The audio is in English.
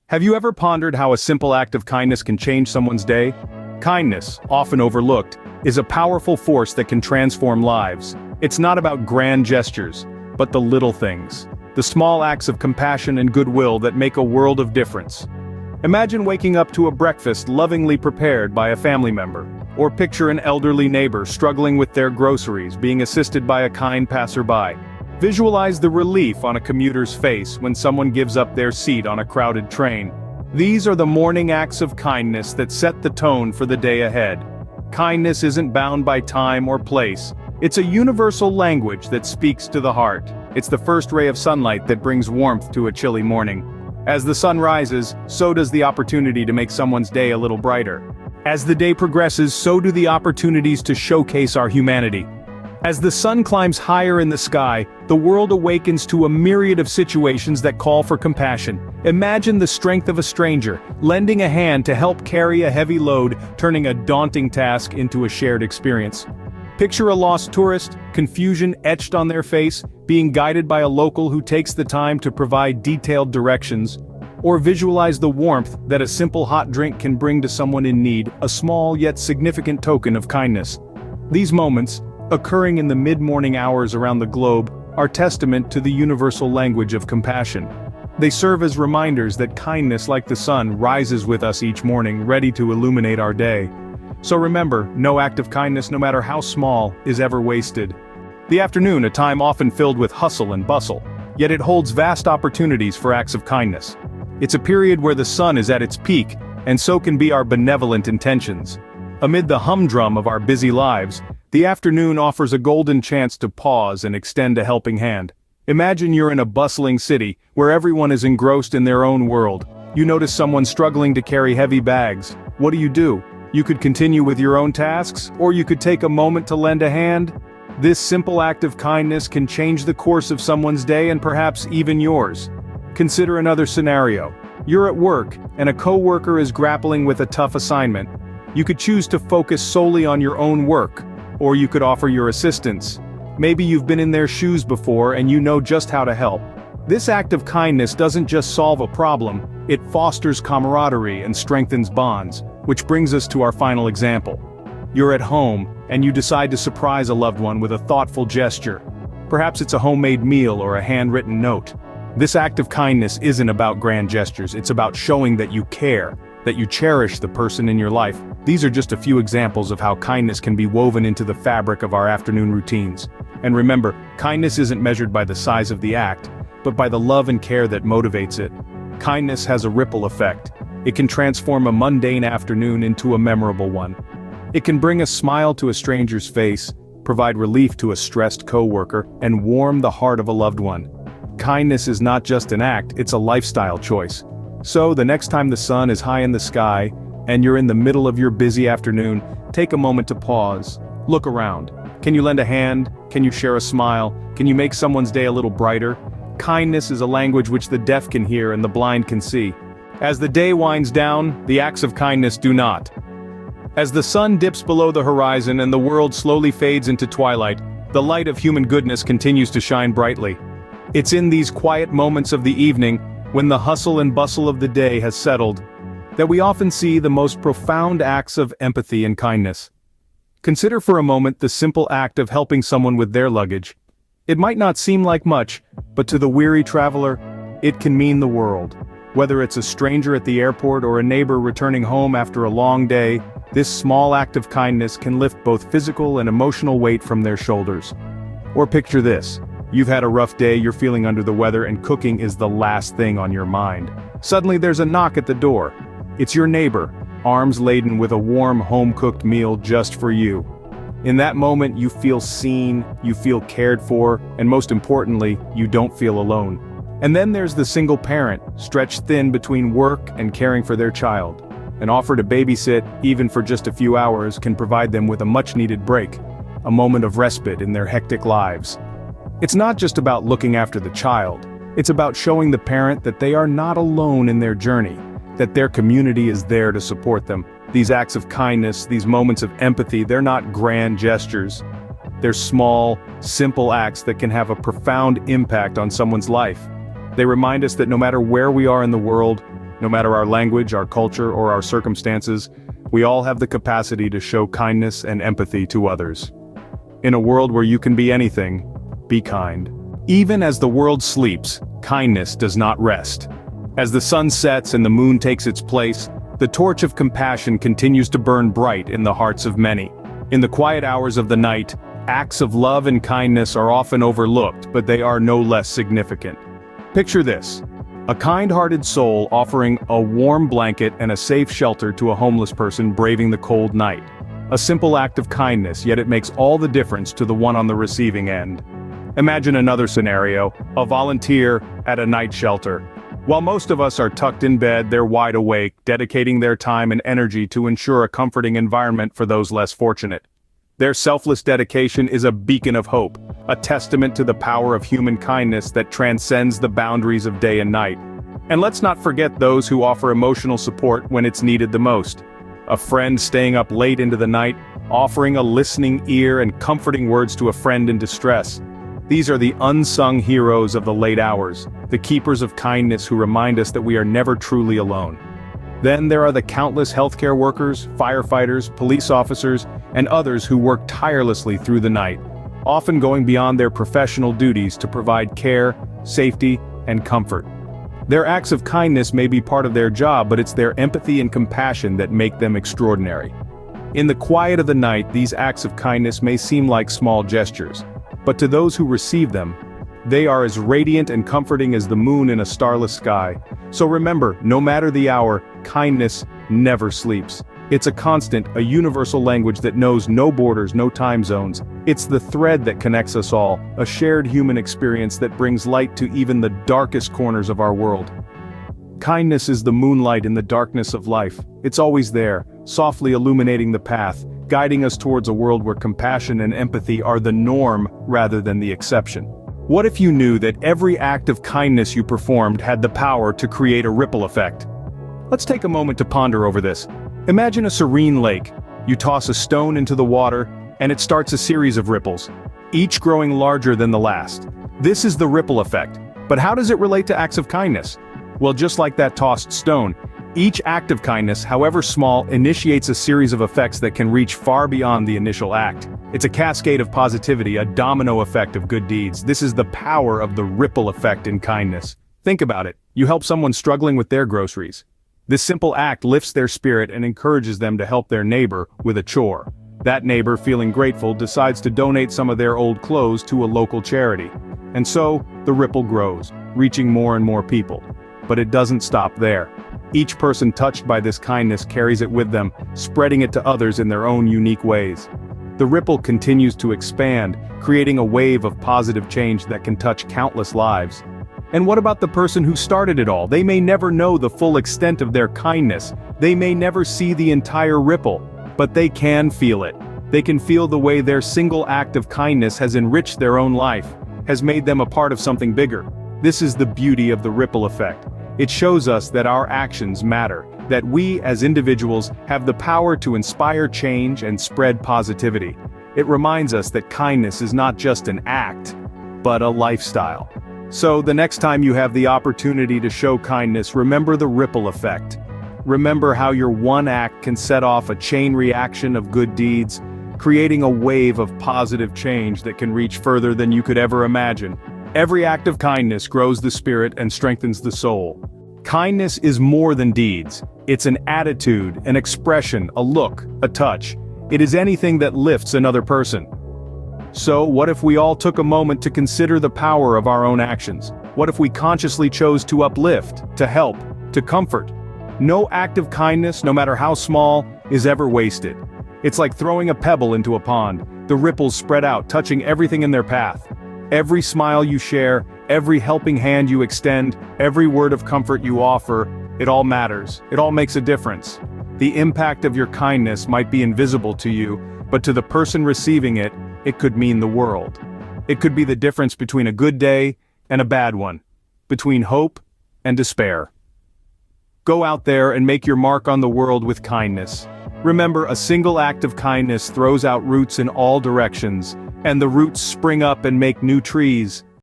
Have you ever pondered how a simple act of kindness can change someone's day? Kindness, often overlooked, is a powerful force that can transform lives. It's not about grand gestures, but the little things. The small acts of compassion and goodwill that make a world of difference. Imagine waking up to a breakfast lovingly prepared by a family member. Or picture an elderly neighbor struggling with their groceries being assisted by a kind passerby. Visualize the relief on a commuter's face when someone gives up their seat on a crowded train. These are the morning acts of kindness that set the tone for the day ahead. Kindness isn't bound by time or place. It's a universal language that speaks to the heart. It's the first ray of sunlight that brings warmth to a chilly morning. As the sun rises, so does the opportunity to make someone's day a little brighter. As the day progresses, so do the opportunities to showcase our humanity. As the sun climbs higher in the sky, the world awakens to a myriad of situations that call for compassion. Imagine the strength of a stranger, lending a hand to help carry a heavy load, turning a daunting task into a shared experience. Picture a lost tourist, confusion etched on their face, being guided by a local who takes the time to provide detailed directions. Or visualize the warmth that a simple hot drink can bring to someone in need, a small yet significant token of kindness. These moments, occurring in the mid-morning hours around the globe, are testament to the universal language of compassion. They serve as reminders that kindness, like the sun, rises with us each morning, ready to illuminate our day. So remember, no act of kindness, no matter how small, is ever wasted. The afternoon, a time often filled with hustle and bustle, yet it holds vast opportunities for acts of kindness. It's a period where the sun is at its peak, and so can be our benevolent intentions. Amid the humdrum of our busy lives, the afternoon offers a golden chance to pause and extend a helping hand. Imagine you're in a bustling city, where everyone is engrossed in their own world. You notice someone struggling to carry heavy bags. What do? You could continue with your own tasks, or you could take a moment to lend a hand. This simple act of kindness can change the course of someone's day and perhaps even yours. Consider another scenario. You're at work, and a coworker is grappling with a tough assignment. You could choose to focus solely on your own work, or you could offer your assistance. Maybe you've been in their shoes before and you know just how to help. This act of kindness doesn't just solve a problem, it fosters camaraderie and strengthens bonds, which brings us to our final example. You're at home, and you decide to surprise a loved one with a thoughtful gesture. Perhaps it's a homemade meal or a handwritten note. This act of kindness isn't about grand gestures, it's about showing that you care, that you cherish the person in your life. These are just a few examples of how kindness can be woven into the fabric of our afternoon routines. And remember, kindness isn't measured by the size of the act, but by the love and care that motivates it. Kindness has a ripple effect. It can transform a mundane afternoon into a memorable one. It can bring a smile to a stranger's face, provide relief to a stressed coworker, and warm the heart of a loved one. Kindness is not just an act, it's a lifestyle choice. So, the next time the sun is high in the sky, and you're in the middle of your busy afternoon, take a moment to pause. Look around. Can you lend a hand? Can you share a smile? Can you make someone's day a little brighter? Kindness is a language which the deaf can hear and the blind can see. As the day winds down, the acts of kindness do not. As the sun dips below the horizon and the world slowly fades into twilight, the light of human goodness continues to shine brightly. It's in these quiet moments of the evening, when the hustle and bustle of the day has settled, that we often see the most profound acts of empathy and kindness. Consider for a moment the simple act of helping someone with their luggage. It might not seem like much, but to the weary traveler, it can mean the world. Whether it's a stranger at the airport or a neighbor returning home after a long day, this small act of kindness can lift both physical and emotional weight from their shoulders. Or picture this. You've had a rough day, you're feeling under the weather, and cooking is the last thing on your mind. Suddenly there's a knock at the door. It's your neighbor, arms laden with a warm home-cooked meal just for you. In that moment you feel seen, you feel cared for, and most importantly, you don't feel alone. And then there's the single parent, stretched thin between work and caring for their child. An offer to babysit, even for just a few hours, can provide them with a much-needed break, a moment of respite in their hectic lives. It's not just about looking after the child, it's about showing the parent that they are not alone in their journey, that their community is there to support them. These acts of kindness, these moments of empathy, they're not grand gestures. They're small, simple acts that can have a profound impact on someone's life. They remind us that no matter where we are in the world, No matter our language, our culture, or our circumstances, we all have the capacity to show kindness and empathy to others. In a world where you can be anything, be kind. Even as the world sleeps, kindness does not rest. As the sun sets and the moon takes its place, the torch of compassion continues to burn bright in the hearts of many. In the quiet hours of the night, acts of love and kindness are often overlooked, but they are no less significant. Picture this: a kind-hearted soul offering a warm blanket and a safe shelter to a homeless person braving the cold night. A simple act of kindness, yet it makes all the difference to the one on the receiving end. Imagine another scenario: a volunteer at a night shelter. While most of us are tucked in bed, they're wide awake, dedicating their time and energy to ensure a comforting environment for those less fortunate. Their selfless dedication is a beacon of hope, a testament to the power of human kindness that transcends the boundaries of day and night. And let's not forget those who offer emotional support when it's needed the most. A friend staying up late into the night, offering a listening ear and comforting words to a friend in distress. These are the unsung heroes of the late hours, the keepers of kindness who remind us that we are never truly alone. Then there are the countless healthcare workers, firefighters, police officers, and others who work tirelessly through the night, often going beyond their professional duties to provide care, safety, and comfort. Their acts of kindness may be part of their job, but it's their empathy and compassion that make them extraordinary. In the quiet of the night, these acts of kindness may seem like small gestures, but to those who receive them, they are as radiant and comforting as the moon in a starless sky. So remember, no matter the hour, kindness never sleeps. It's a constant, a universal language that knows no borders, no time zones. It's the thread that connects us all, a shared human experience that brings light to even the darkest corners of our world. Kindness is the moonlight in the darkness of life. It's always there, softly illuminating the path, guiding us towards a world where compassion and empathy are the norm rather than the exception. What if you knew that every act of kindness you performed had the power to create a ripple effect? Let's take a moment to ponder over this. Imagine a serene lake. You toss a stone into the water, and it starts a series of ripples, each growing larger than the last. This is the ripple effect. But how does it relate to acts of kindness? Well, just like that tossed stone, each act of kindness, however small, initiates a series of effects that can reach far beyond the initial act. It's a cascade of positivity, a domino effect of good deeds. This is the power of the ripple effect in kindness. Think about it. You help someone struggling with their groceries. This simple act lifts their spirit and encourages them to help their neighbor with a chore. That neighbor, feeling grateful, decides to donate some of their old clothes to a local charity. And so, the ripple grows, reaching more and more people. But it doesn't stop there. Each person touched by this kindness carries it with them, spreading it to others in their own unique ways. The ripple continues to expand, creating a wave of positive change that can touch countless lives. And what about the person who started it all? They may never know the full extent of their kindness. They may never see the entire ripple, but they can feel it. They can feel the way their single act of kindness has enriched their own life, has made them a part of something bigger. This is the beauty of the ripple effect. It shows us that our actions matter, that we as individuals have the power to inspire change and spread positivity. It reminds us that kindness is not just an act, but a lifestyle. So the next time you have the opportunity to show kindness, remember the ripple effect. Remember how your one act can set off a chain reaction of good deeds, creating a wave of positive change that can reach further than you could ever imagine. Every act of kindness grows the spirit and strengthens the soul. Kindness is more than deeds. It's an attitude, an expression, a look, a touch. It is anything that lifts another person. So, what if we all took a moment to consider the power of our own actions? What if we consciously chose to uplift, to help, to comfort? No act of kindness, no matter how small, is ever wasted. It's like throwing a pebble into a pond. The ripples spread out, touching everything in their path. Every smile you share, every helping hand you extend, every word of comfort you offer, it all matters. It all makes a difference. The impact of your kindness might be invisible to you, but to the person receiving it, it could mean the world. It could be the difference between a good day and a bad one, between hope and despair. Go out there and make your mark on the world with kindness. Remember, a single act of kindness throws out roots in all directions, and the roots spring up and make new trees.